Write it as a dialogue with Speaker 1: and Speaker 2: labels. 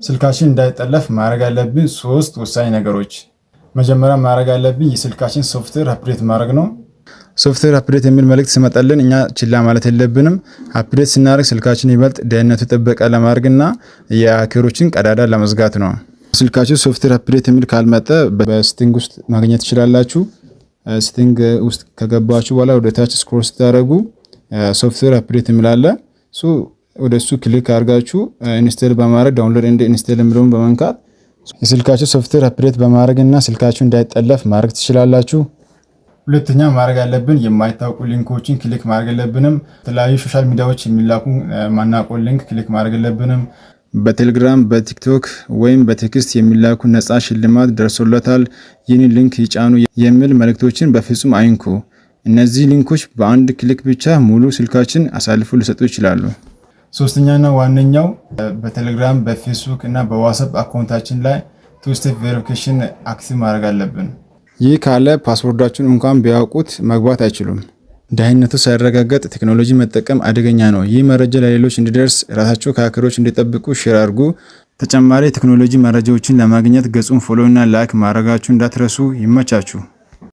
Speaker 1: ስልካችን እንዳይጠለፍ ማድረግ ያለብን 3 ወሳኝ ነገሮች። መጀመሪያ ማድረግ ያለብን የስልካችን ሶፍትዌር አፕዴት ማድረግ ነው። ሶፍትዌር አፕዴት የሚል መልእክት ሲመጣልን እኛ ችላ ማለት የለብንም። አፕዴት ስናደርግ ስልካችን ይበልጥ ደህንነቱ ጥበቃ ለማድረግና የሀከሮችን ቀዳዳ ለመዝጋት ነው። ስልካችሁ ሶፍትዌር አፕዴት የሚል ካልመጣ በሴቲንግ ውስጥ ማግኘት ትችላላችሁ። ሴቲንግ ውስጥ ከገባችሁ በኋላ ወደ ታች ስክሮል ስታደርጉ ሶፍትዌር አፕዴት የሚል አለ። ወደ እሱ ክሊክ አድርጋችሁ ኢንስቶል በማድረግ ዳውንሎድ ኤንድ ኢንስቶል የሚለውን በመንካት የስልካችሁ ሶፍትዌር አፕዴት በማድረግና ስልካችሁ እንዳይጠለፍ ማድረግ ትችላላችሁ። ሁለተኛ ማድረግ ያለብን የማይታወቁ ሊንኮችን ክሊክ ማድረግ የለብንም። የተለያዩ ሶሻል ሚዲያዎች የሚላኩ ማናውቀውን ሊንክ ክሊክ ማድረግ የለብንም። በቴሌግራም በቲክቶክ ወይም በቴክስት የሚላኩ ነፃ ሽልማት ደርሶለታል፣ ይህን ሊንክ ይጫኑ የሚል መልእክቶችን በፍጹም አይንኩ። እነዚህ ሊንኮች በአንድ ክሊክ ብቻ ሙሉ ስልካችን አሳልፎ ሊሰጡ ይችላሉ። ሶስተኛና ዋነኛው በቴሌግራም በፌስቡክ እና በዋትስአፕ አካውንታችን ላይ 2 ስቴፕ ቬሪፊኬሽን አክቲቭ ማድረግ አለብን። ይህ ካለ ፓስወርዳችሁን እንኳን ቢያውቁት መግባት አይችሉም። ደህንነቱ ሳይረጋገጥ ቴክኖሎጂ መጠቀም አደገኛ ነው። ይህ መረጃ ለሌሎች እንዲደርስ ራሳቸው ከሀከሮች እንዲጠብቁ ሼር አድርጉ። ተጨማሪ ቴክኖሎጂ መረጃዎችን ለማግኘት ገጹን ፎሎ እና ላይክ ማድረጋችሁ እንዳትረሱ። ይመቻችሁ።